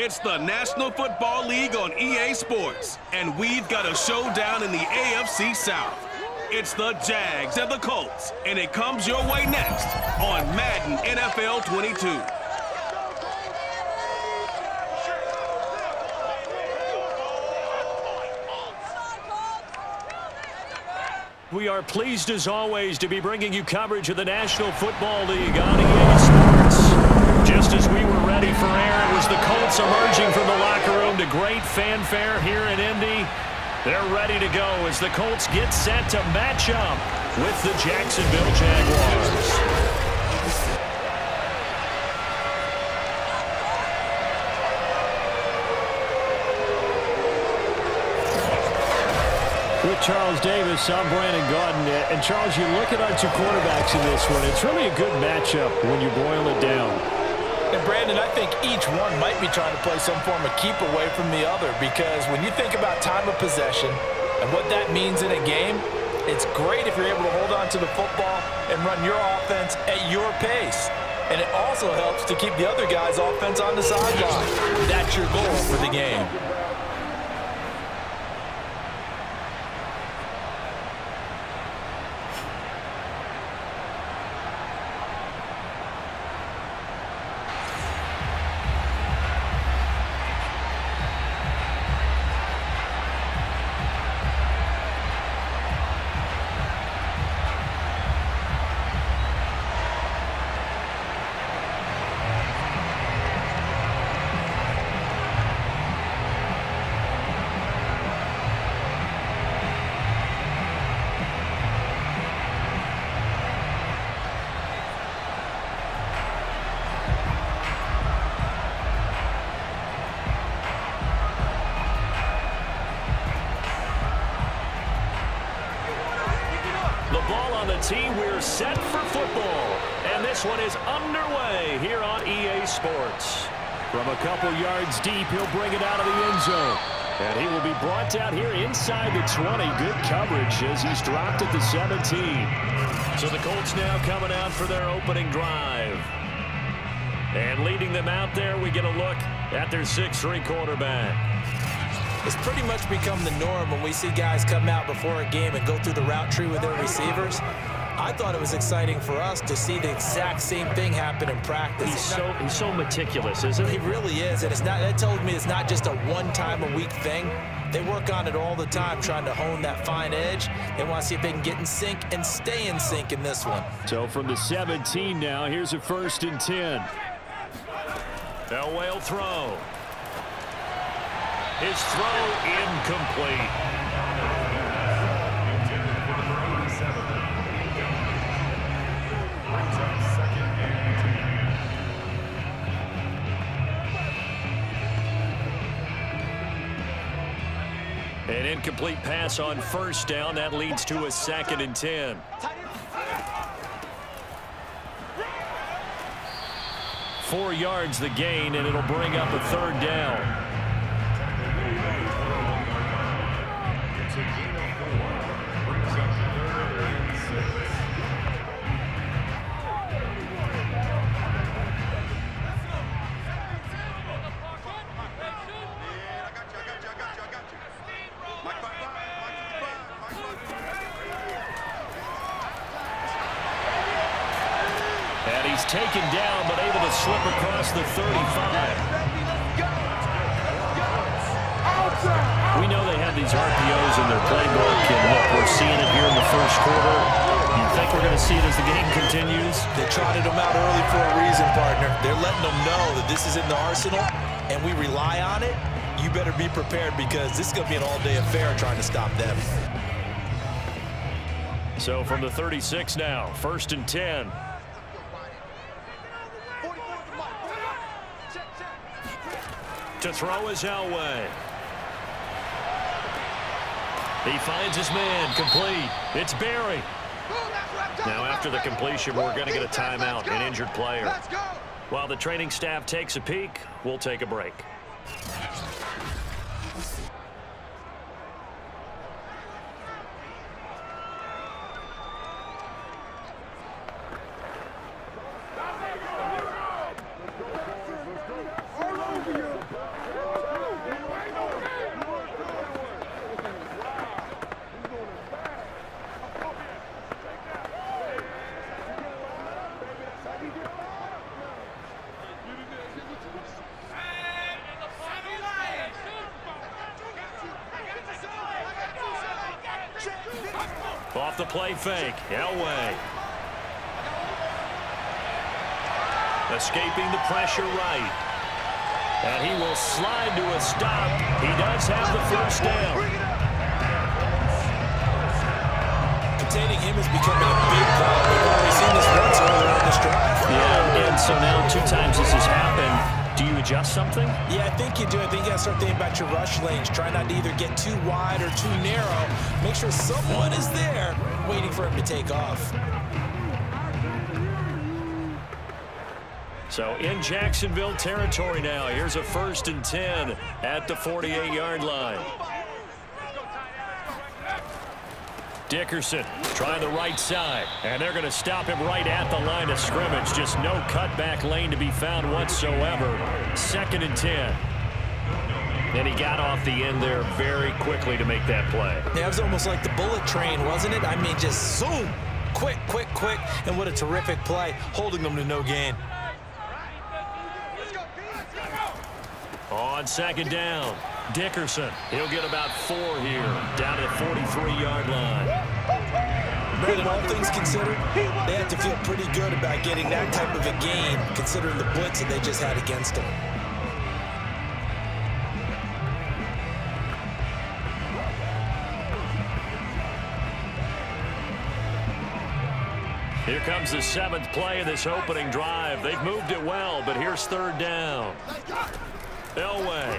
It's the National Football League on EA Sports, and we've got a showdown in the AFC South. It's the Jags and the Colts, and it comes your way next on Madden NFL 22. We are pleased as always to be bringing you coverage of the National Football League on EA Sports. Just as we were ready for air, it was the Colts emerging from the locker room to great fanfare here in Indy. They're ready to go as the Colts get set to match up with the Jacksonville Jaguars. With Charles Davis, I'm Brandon Gaudin. And Charles, you look at our two quarterbacks in this one, it's really a good matchup when you boil it down. And Brandon, I think each one might be trying to play some form of keep away from the other, because when you think about time of possession and what that means in a game, it's great if you're able to hold on to the football and run your offense at your pace. And it also helps to keep the other guy's offense on the sideline. That's your goal for the game. We're set for football, and this one is underway here on EA Sports. From a couple yards deep, he'll bring it out of the end zone, and he will be brought out here inside the 20. Good coverage as he's dropped at the 17. So the Colts now coming out for their opening drive. And leading them out there, we get a look at their 6'3" quarterback. It's pretty much become the norm when we see guys come out before a game and go through the route tree with their receivers. I thought it was exciting for us to see the exact same thing happen in practice. He's so meticulous, isn't he? He really is, and that tells me it's not just a one-time-a-week thing. They work on it all the time, trying to hone that fine edge. They want to see if they can get in sync and stay in sync in this one. So from the 17 now, here's a 1st and 10. Elway will throw. His throw incomplete. An incomplete pass on 1st down. That leads to a 2nd and 10. Four yards the gain, and it'll bring up a 3rd down. Taken down, but able to slip across the 35. We know they have these RPOs in their playbook, and look, we're seeing it here in the 1st quarter. You think we're going to see it as the game continues? They trotted them out early for a reason, partner. They're letting them know that this is in the arsenal, and we rely on it. You better be prepared, because this is going to be an all-day affair trying to stop them. So from the 36 now, 1st and 10. To throw is Elway. He finds his man, complete. It's Barry. Now after the completion, we're going to get a timeout, an injured player. While the training staff takes a peek, we'll take a break. the play fake. Elway. Escaping the pressure right. And he will slide to a stop. He does have the first down. Containing him is becoming a big problem. We've already seen this once earlier in this drive. Yeah, and so now 2 times this has happened. Do you adjust something? Yeah, I think you do. I think you got to start thinking about your rush lanes. Try not to either get too wide or too narrow. Make sure someone is there waiting for him to take off. So in Jacksonville territory now. Here's a 1st and 10 at the 48-yard line. Dickerson trying the right side, and they're going to stop him right at the line of scrimmage. Just no cutback lane to be found whatsoever. 2nd and 10. And he got off the end there very quickly to make that play. Yeah, it was almost like the bullet train, wasn't it? I mean, just zoom. Quick, quick, quick. And what a terrific play, holding them to no gain. On 2nd down, Dickerson. He'll get about 4 here, down at the 43-yard line. Brandon, all things considered, they have to feel pretty good about getting that type of a gain, considering the blitz that they just had against them. Here comes the 7th play of this opening drive. They've moved it well, but here's 3rd down. Elway.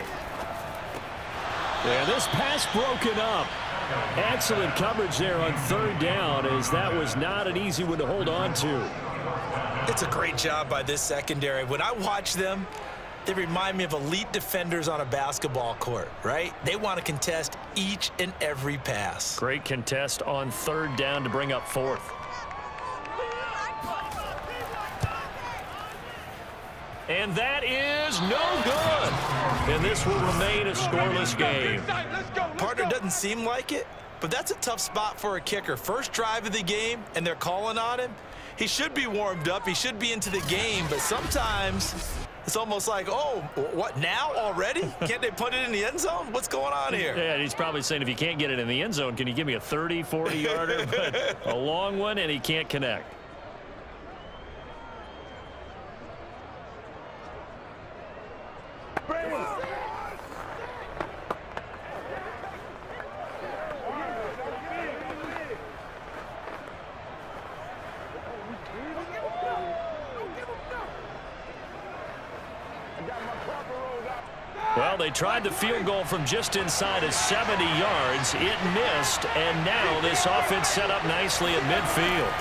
And this pass broken up. Excellent coverage there on 3rd down, as that was not an easy one to hold on to. It's a great job by this secondary. When I watch them, they remind me of elite defenders on a basketball court, right? They want to contest each and every pass. Great contest on 3rd down to bring up 4th. And that is no good. And this will remain a scoreless game. Partner, doesn't seem like it, but that's a tough spot for a kicker. First drive of the game, and they're calling on him. He should be warmed up. He should be into the game, but sometimes it's almost like, oh, what, now already? Can't they put it in the end zone? What's going on here? Yeah, he's probably saying, if you can't get it in the end zone, can you give me a 30, 40-yarder? But a long one, and he can't connect. Well, they tried the field goal from just inside of 70 yards. It missed, and now this offense set up nicely at midfield.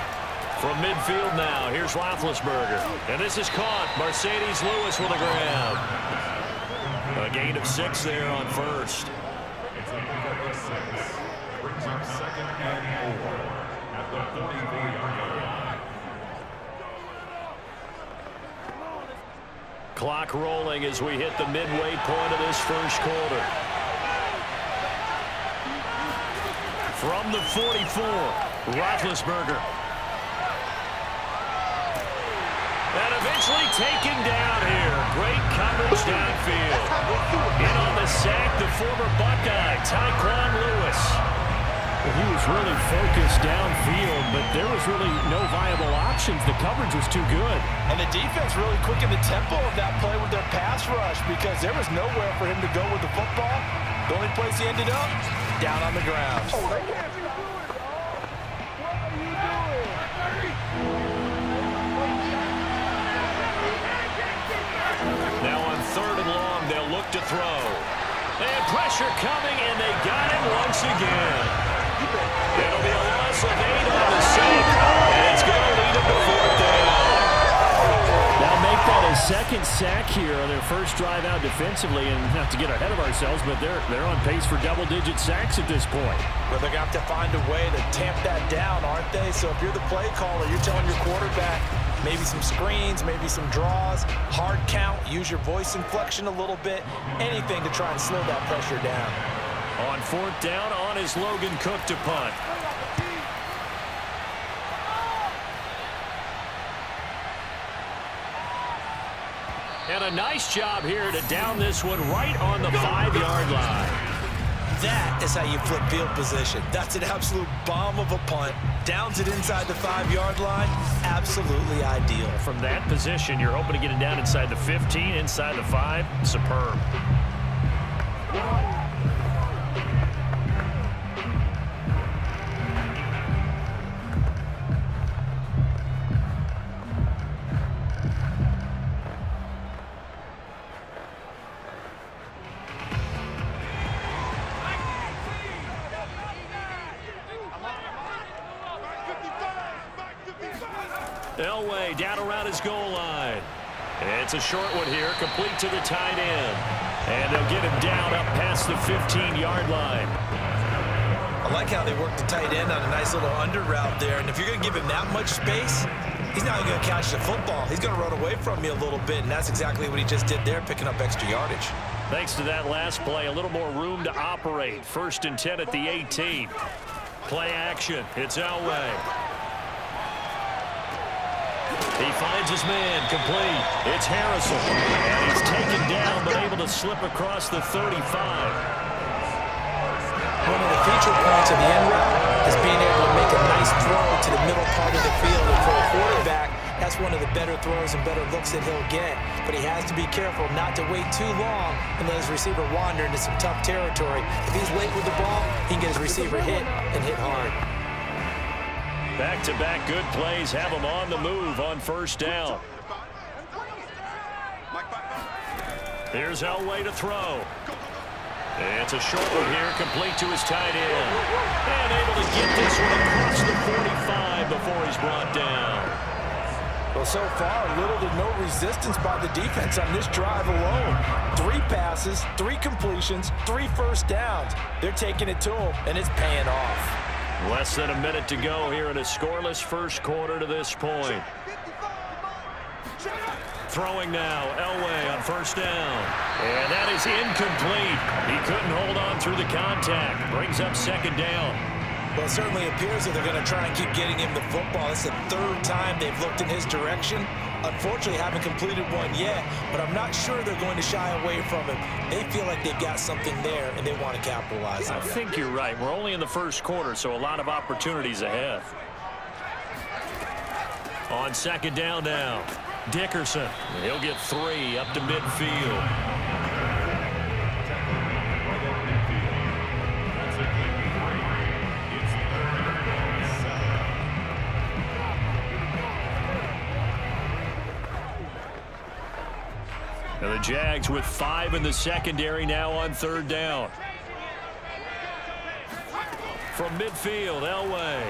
From midfield now, here's Roethlisberger. And this is caught. Mercedes Lewis with a grab. A gain of 6 there on 1st. Brings up 2nd and 4 at the 44-yard line. Clock rolling as we hit the midway point of this 1st quarter. From the 44, Roethlisberger. And eventually taken down here. Great coverage downfield. In on the sack, the former Buckeye, Tyquan Lewis. Well, he was really focused downfield, but there was really no viable options. The coverage was too good. And the defense really quickened the tempo of that play with their pass rush, because there was nowhere for him to go with the football. The only place he ended up, down on the ground. Now on 3rd and long, they'll look to throw. And pressure coming, and they got him once again. It'll be a loss of 8 on the sack, and it's going to lead him to 4th down. Now make that a 2nd sack here on their 1st drive out defensively, and not to get ahead of ourselves, but they're on pace for double-digit sacks at this point. Well, they're going to have to find a way to tamp that down, aren't they? So if you're the play caller, you're telling your quarterback, maybe some screens, maybe some draws, hard count, use your voice inflection a little bit, anything to try and slow that pressure down. On 4th down, on is Logan Cook to punt. And a nice job here to down this one right on the 5-yard line. That is how you flip field position. That's an absolute bomb of a punt. Downs it inside the 5-yard line. Absolutely ideal. From that position, you're hoping to get it down inside the 15, inside the 5. Superb. Elway down around his goal line. It's a short one here, complete to the tight end. And they'll get him down up past the 15-yard line. I like how they work the tight end on a nice little under route there. And if you're going to give him that much space, he's not going to catch the football. He's going to run away from you a little bit, and that's exactly what he just did there, picking up extra yardage. Thanks to that last play, a little more room to operate. 1st and 10 at the 18. Play action. It's Elway. He finds his man, complete. It's Harrison. And he's taken down, but able to slip across the 35. One of the feature points of the end route is being able to make a nice throw to the middle part of the field. And for a quarterback, that's one of the better throws and better looks that he'll get. But he has to be careful not to wait too long and let his receiver wander into some tough territory. If he's late with the ball, he can get his receiver hit and hit hard. Back-to-back good plays have him on the move on 1st down. Here's Elway to throw. It's a short one here, complete to his tight end. And able to get this one across the 45 before he's brought down. Well, so far, little to no resistance by the defense on this drive alone. 3 passes, 3 completions, 3 first downs. They're taking it to him, and it's paying off. Less than a minute to go here in a scoreless first quarter to this point. Throwing now, Elway on 1st down. And that is incomplete. He couldn't hold on through the contact. Brings up 2nd down. Well, it certainly appears that they're going to try and keep getting him the football. It's the 3rd time they've looked in his direction. Unfortunately, haven't completed one yet, but I'm not sure they're going to shy away from him. They feel like they've got something there, and they want to capitalize on it. I think you're right. We're only in the 1st quarter, so a lot of opportunities ahead. On 2nd down now, Dickerson. He'll get 3 up to midfield. And the Jags with 5 in the secondary now on 3rd down. From midfield, Elway.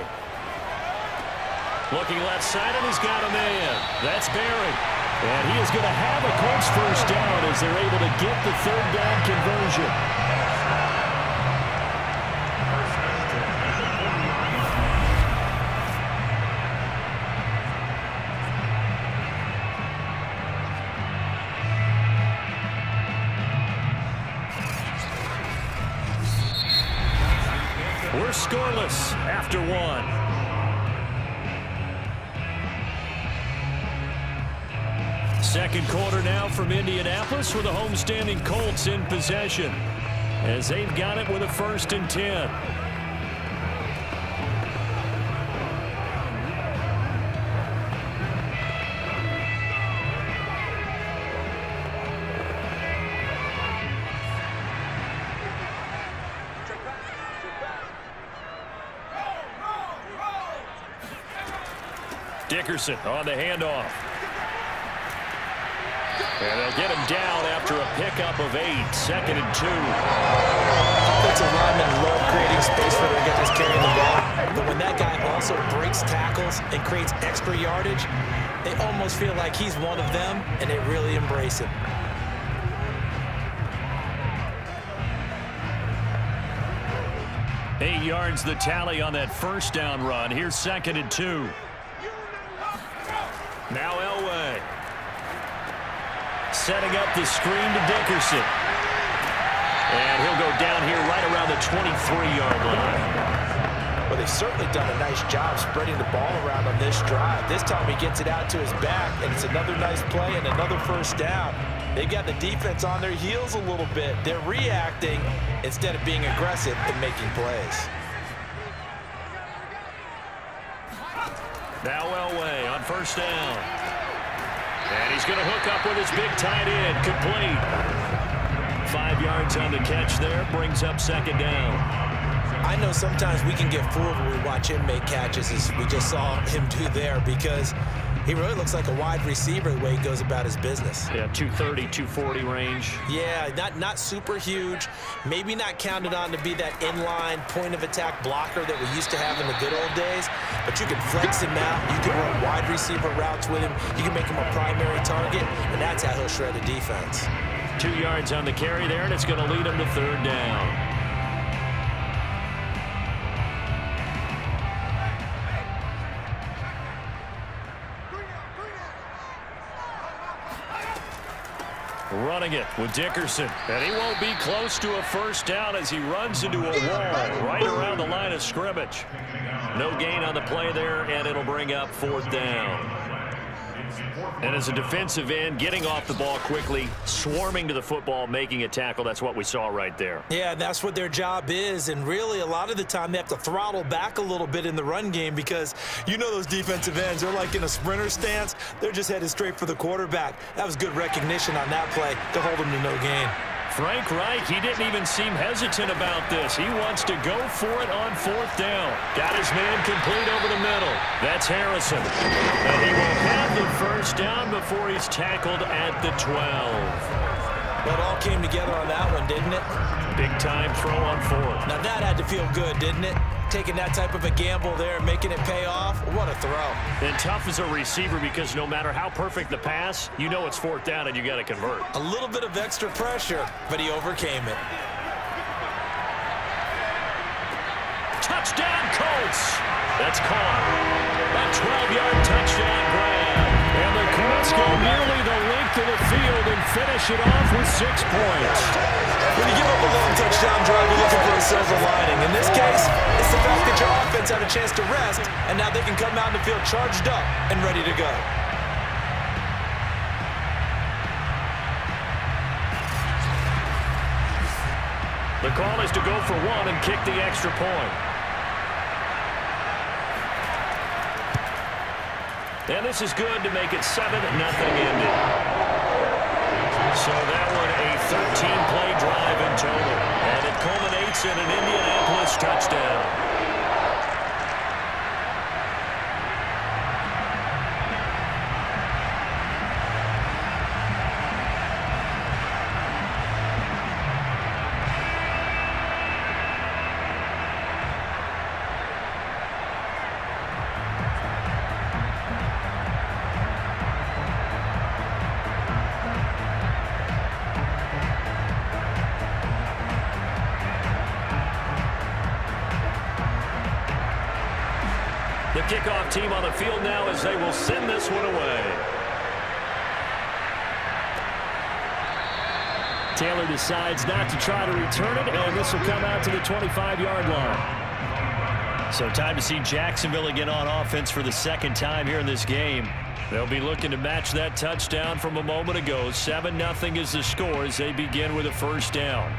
Looking left side, and he's got a man. That's Barry. And he is going to have a Colts 1st down as they're able to get the 3rd down conversion. We're scoreless after 1. Second quarter now from Indianapolis with the homestanding Colts in possession as they've got it with a 1st and 10. Dickerson on the handoff. And they'll get him down after a pickup of 8. 2nd and 2. Offensive linemen love creating space for their guys carrying the ball. But when that guy also breaks tackles and creates extra yardage, they almost feel like he's one of them, and they really embrace him. Eight yards the tally on that 1st down run. Here's 2nd and 2. Now Elway. Setting up the screen to Dickerson. And he'll go down here right around the 23-yard line. Well, they've certainly done a nice job spreading the ball around on this drive. This time he gets it out to his back, and it's another nice play and another 1st down. They've got the defense on their heels a little bit. They're reacting instead of being aggressive and making plays. Now Elway on first down. And he's going to hook up with his big tight end. Complete. 5 yards on the catch there. Brings up second down. I know sometimes we can get fooled when we watch him make catches, as we just saw him do there, because he really looks like a wide receiver the way he goes about his business. Yeah, 230, 240 range. Yeah, not super huge. Maybe not counted on to be that inline point-of-attack blocker that we used to have in the good old days, but you can flex him out. You can run wide receiver routes with him. You can make him a primary target, and that's how he'll shred a defense. 2 yards on the carry there, and it's going to lead him to third down. Running it with Dickerson, and he won't be close to a first down as he runs into a wall right around the line of scrimmage. No gain on the play there, and it'll bring up fourth down. And as a defensive end, getting off the ball quickly, swarming to the football, making a tackle, that's what we saw right there. Yeah, that's what their job is, and really a lot of the time they have to throttle back a little bit in the run game, because you know those defensive ends, they're like in a sprinter stance. They're just headed straight for the quarterback. That was good recognition on that play to hold them to no gain. Frank Reich, he didn't even seem hesitant about this. He wants to go for it on fourth down. Got his man complete over the middle. That's Harrison. And he will have the first down before he's tackled at the 12. Well, it all came together on that one, didn't it? Big time throw on fourth. Now that had to feel good, didn't it? Taking that type of a gamble there and making it pay off. What a throw. And tough as a receiver, because no matter how perfect the pass, you know it's fourth down and you got to convert. A little bit of extra pressure, but he overcame it. Touchdown, Colts. That's caught. A 12-yard touchdown grab. And the Colts go nearly the length of the field and finish it off with 6 points. When you give up a long touchdown drive, you're looking for a silver lining. In this case, it's the fact that your offense had a chance to rest, and now they can come out in the field charged up and ready to go. The call is to go for one and kick the extra point. And this is good to make it 7-0 ending. So that one a 13-play drive in total. And it culminates in an Indianapolis touchdown. The kickoff team on the field now as they will send this one away. Taylor decides not to try to return it, and this will come out to the 25-yard line. So time to see Jacksonville again on offense for the second time here in this game. They'll be looking to match that touchdown from a moment ago. 7-0 is the score as they begin with a first down.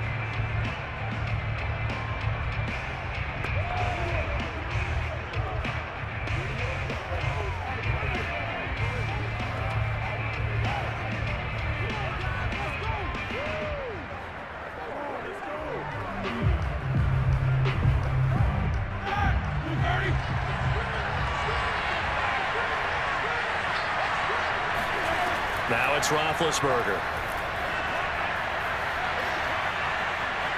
Now it's Roethlisberger.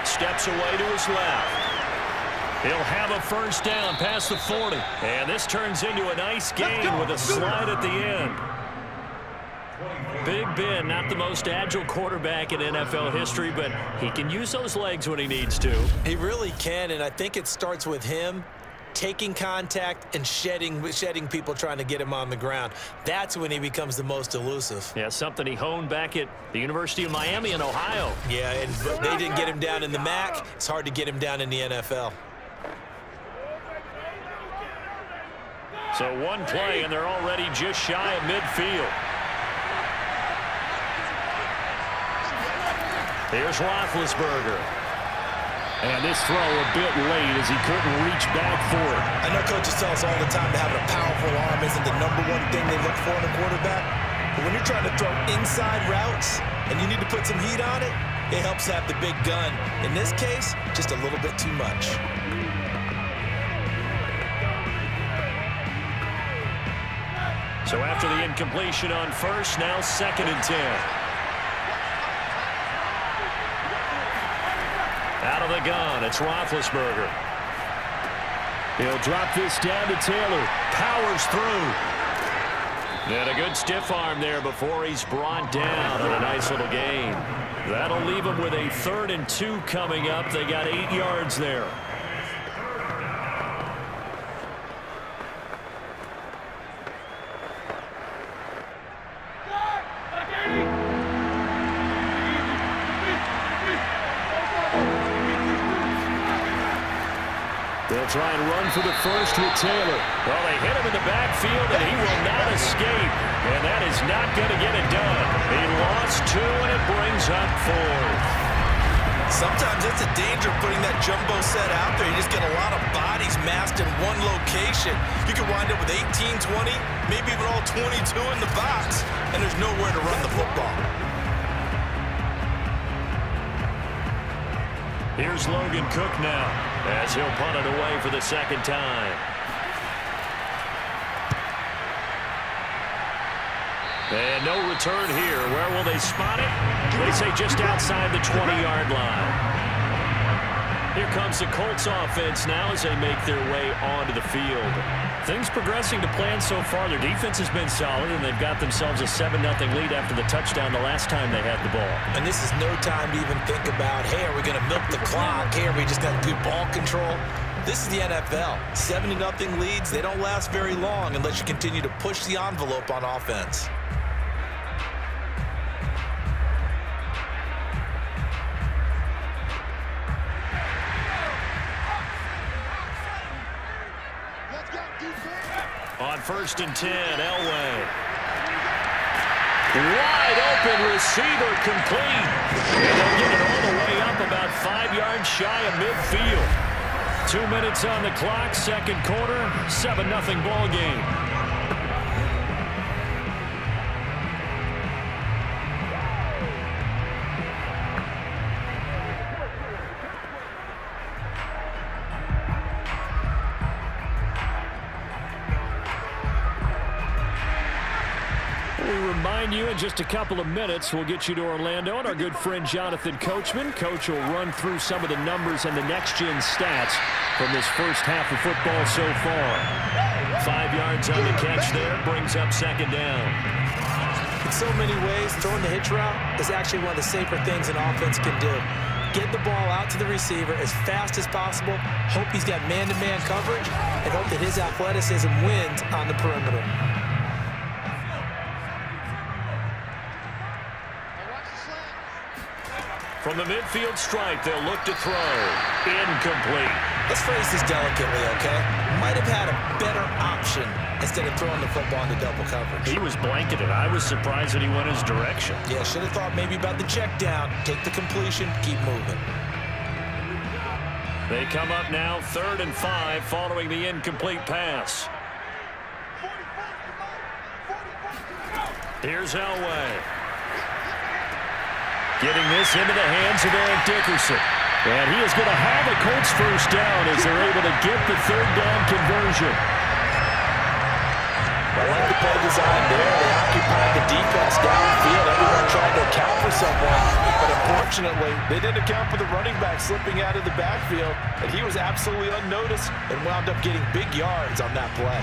Steps away to his left. He'll have a first down past the 40. And this turns into a nice gain with a slide at the end. Big Ben, not the most agile quarterback in NFL history, but he can use those legs when he needs to. He really can, and I think it starts with him taking contact and shedding people trying to get him on the ground. That's when he becomes the most elusive. Yeah, something he honed back at the University of Miami in Ohio. Yeah, and they didn't get him down in the MAC. It's hard to get him down in the NFL. So one play, and they're already just shy of midfield. Here's Roethlisberger. And this throw a bit late as he couldn't reach back for it. I know coaches tell us all the time that having a powerful arm isn't the #1 thing they look for in a quarterback. But when you're trying to throw inside routes and you need to put some heat on it, it helps have the big gun. In this case, just a little bit too much. So after the incompletion on first, now 2nd and 10. Out of the gun, it's Roethlisberger. He'll drop this down to Taylor. Powers through. And a good stiff arm there before he's brought down on a nice little gain. That'll leave him with a 3rd and 2 coming up. They got 8 yards there. They'll try and run for the first with Taylor. Well, they hit him in the backfield, and he will not escape. And that is not going to get it done. He lost 2, and it brings up 4th. Sometimes it's a danger putting that jumbo set out there. You just get a lot of bodies massed in one location. You could wind up with 18, 20, maybe even all 22 in the box, and there's nowhere to run the football. Here's Logan Cook now, as he'll punt it away for the 2nd time. And no return here. Where will they spot it? They say just outside the 20-yard line. Here comes the Colts offense now as they make their way onto the field. Things progressing to plan so far. Their defense has been solid, and they've got themselves a 7-0 lead after the touchdown the last time they had the ball. And this is no time to even think about, hey, are we going to milk the clock? Hey, are we just going to do ball control? This is the NFL. 7-0 leads, they don't last very long unless you continue to push the envelope on offense. On 1st and 10, Elway. Wide open receiver complete. And they'll get it all the way up about 5 yards shy of midfield. 2 minutes on the clock, 2nd quarter, 7-0 ball game. You in just a couple of minutes. We'll get you to Orlando and our good friend Jonathan Coachman. Coach will run through some of the numbers and the next-gen stats from this first half of football so far. 5 yards on the catch there, brings up 2nd down. In so many ways, throwing the hitch route is actually one of the safer things an offense can do. Get the ball out to the receiver as fast as possible, hope he's got man-to-man coverage, and hope that his athleticism wins on the perimeter. From the midfield stripe, they'll look to throw. Incomplete. Let's phrase this delicately, okay? Might have had a better option instead of throwing the football into double coverage. He was blanketed. I was surprised that he went his direction. Yeah, should have thought maybe about the check down, take the completion, keep moving. They come up now 3rd and 5 following the incomplete pass. Here's Elway. Getting this into the hands of Eric Dickerson. And he is going to have a Colts first down as they're able to get the 3rd down conversion. I like the play design there. They occupied the defense downfield. Everyone trying to account for someone. But unfortunately, they didn't account for the running back slipping out of the backfield. And he was absolutely unnoticed and wound up getting big yards on that play.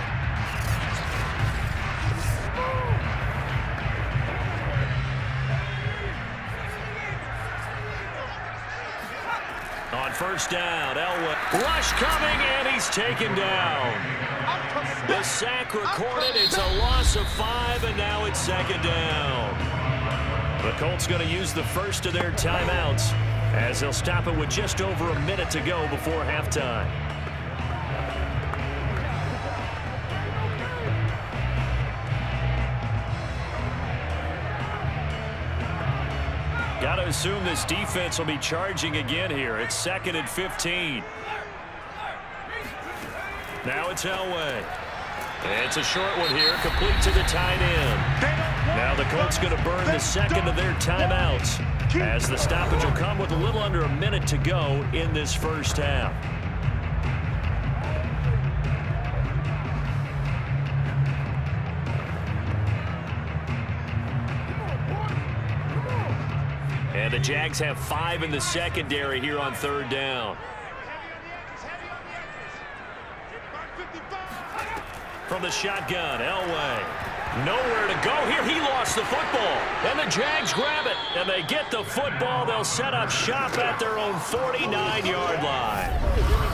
On 1st down, Elway. Rush coming, and he's taken down. The sack recorded. It's a loss of 5, and now it's 2nd down. The Colts going to use the first of their timeouts as they'll stop it with just over a minute to go before halftime. Got to assume this defense will be charging again here. It's 2nd and 15. Now it's Elway. It's a short one here, complete to the tight end. Now the Colts going to burn the second of their timeouts as the stoppage will come with a little under a minute to go in this first half. And the Jags have 5 in the secondary here on 3rd down. From the shotgun, Elway. Nowhere to go here. He lost the football. And the Jags grab it. And they get the football. They'll set up shop at their own 49-yard line.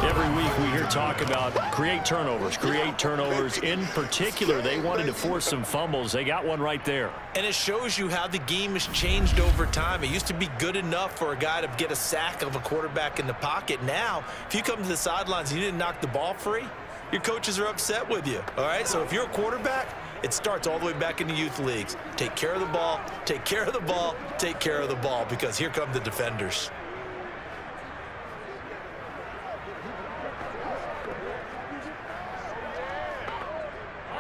Every week we hear talk about create turnovers. In particular, they wanted to force some fumbles. They got one right there. And it shows you how the game has changed over time. It used to be good enough for a guy to get a sack of a quarterback in the pocket. Now, if you come to the sidelines and you didn't knock the ball free, your coaches are upset with you, all right? So if you're a quarterback, it starts all the way back in the youth leagues. Take care of the ball, take care of the ball, take care of the ball, because here come the defenders.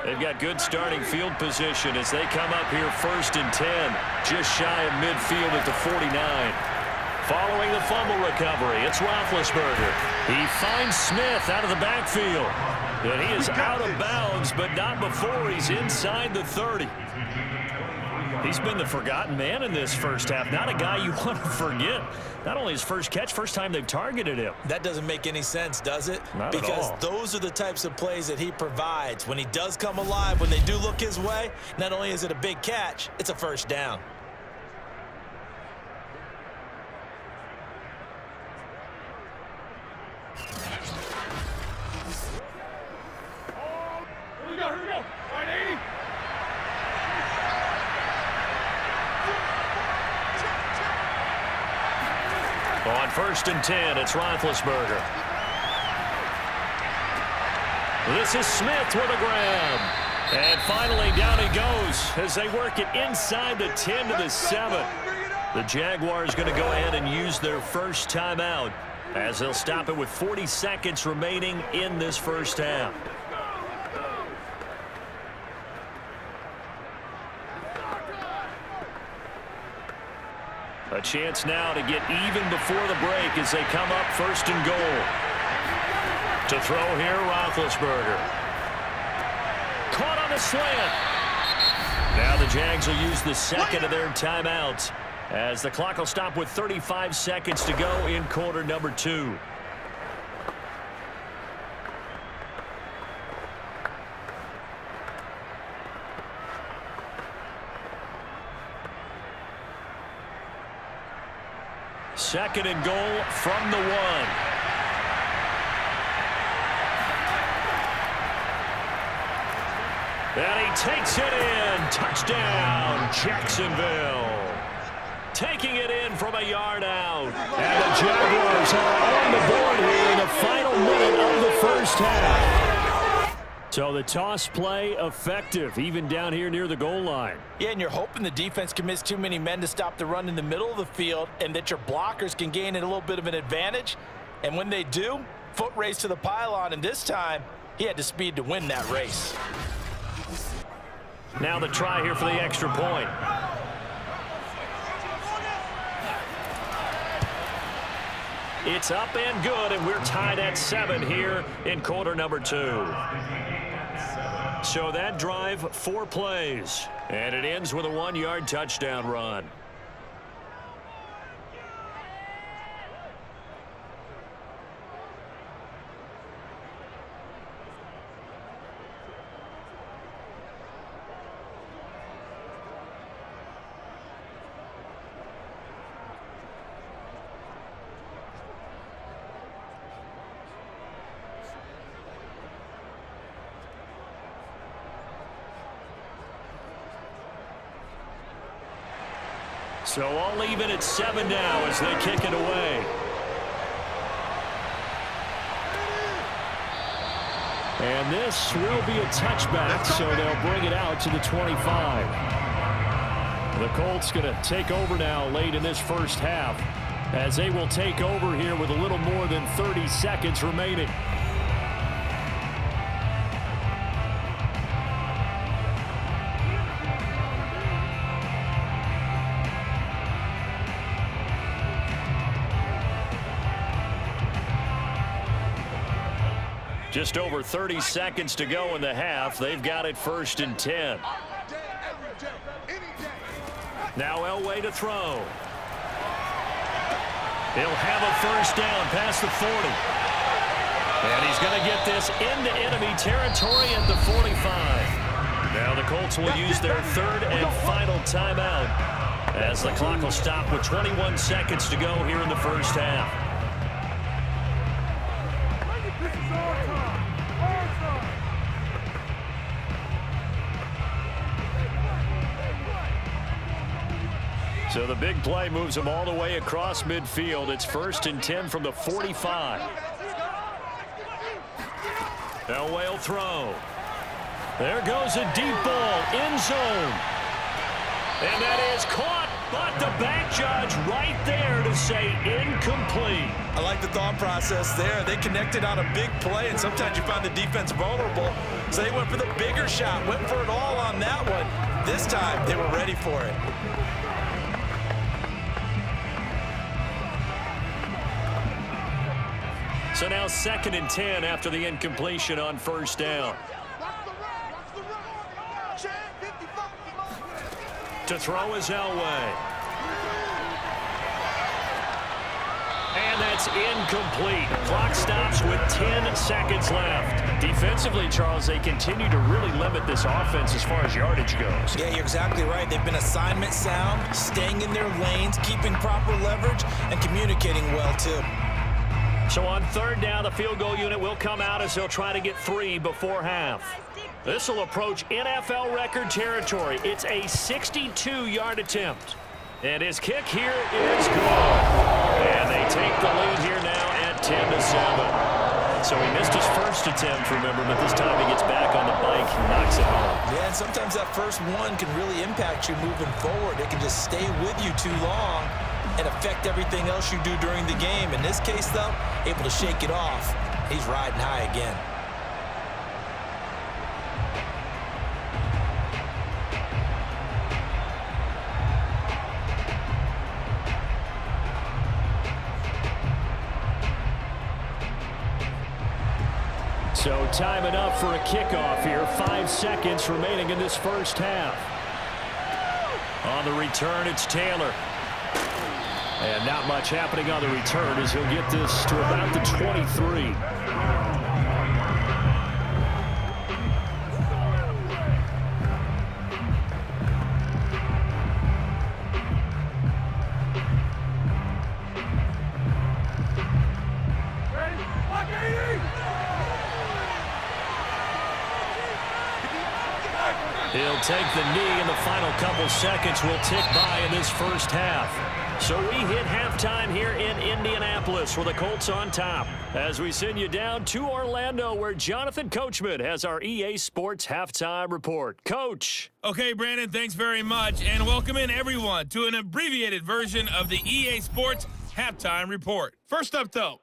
They've got good starting field position as they come up here 1st and 10, just shy of midfield at the 49. Following the fumble recovery, it's Roethlisberger. He finds Smith out of the backfield. And he is out of bounds, but not before he's inside the 30. He's been the forgotten man in this first half. Not a guy you want to forget. Not only his first catch, first time they've targeted him. That doesn't make any sense, does it? Not because at all. Those are the types of plays that he provides. When he does come alive, when they do look his way, not only is it a big catch, it's a first down. Here we go. All right, 80. On 1st and 10, it's Roethlisberger. This is Smith with a grab. And finally, down he goes as they work it inside the 10 to the 7. The Jaguars going to go ahead and use their first timeout as they'll stop it with 40 seconds remaining in this first half. A chance now to get even before the break as they come up 1st and goal. To throw here, Roethlisberger. Caught on the slant. Now the Jags will use the second of their timeouts as the clock will stop with 35 seconds to go in quarter number 2. Second and goal from the 1. And he takes it in. Touchdown, Jacksonville. Taking it in from a yard out. And the Jaguars are on the board here in the final minute of the first half. So the toss play effective, even down here near the goal line. Yeah, and you're hoping the defense commits too many men to stop the run in the middle of the field and that your blockers can gain a little bit of an advantage. And when they do, foot race to the pylon, and this time he had the speed to win that race. Now the try here for the extra point. It's up and good, and we're tied at 7 here in quarter number 2. So that drive, 4 plays, and it ends with a 1-yard touchdown run. So all even at 7 now as they kick it away. And this will be a touchback, so they'll bring it out to the 25. The Colts going to take over now late in this first half, as they will take over here with a little more than 30 seconds remaining. Just over 30 seconds to go in the half. They've got it 1st and 10. Now Elway to throw. He'll have a first down past the 40. And he's going to get this into enemy territory at the 45. Now the Colts will use their 3rd and final timeout, as the clock will stop with 21 seconds to go here in the first half. So the big play moves them all the way across midfield. It's 1st and 10 from the 45. Elway will throw. There goes a deep ball, end zone. And that is caught, but the back judge right there to say incomplete. I like the thought process there. They connected on a big play, and sometimes you find the defense vulnerable. So they went for the bigger shot, went for it all on that one. This time, they were ready for it. So now 2nd and 10 after the incompletion on 1st down. To throw is Elway. And that's incomplete. Clock stops with 10 seconds left. Defensively, Charles, they continue to really limit this offense as far as yardage goes. Yeah, you're exactly right. They've been assignment sound, staying in their lanes, keeping proper leverage, and communicating well, too. So on 3rd down, the field goal unit will come out as they'll try to get 3 before half. This will approach NFL record territory. It's a 62-yard attempt. And his kick here is good. And they take the lead here now at 10-7. So he missed his first attempt, remember, but this time he gets back on the bike and knocks it home. Yeah, and sometimes that first one can really impact you moving forward. It can just stay with you too long and affect everything else you do during the game. In this case, though, able to shake it off. He's riding high again. So time enough for a kickoff here. 5 seconds remaining in this first half. On the return, it's Taylor. And not much happening on the return as he'll get this to about the 23. He'll take the knee, and the final couple seconds will tick by in this first half. So we hit halftime here in Indianapolis with the Colts on top, as we send you down to Orlando, where Jonathan Coachman has our EA Sports Halftime Report. Coach. Okay, Brandon, thanks very much, and welcome in everyone to an abbreviated version of the EA Sports Halftime Report. First up, though,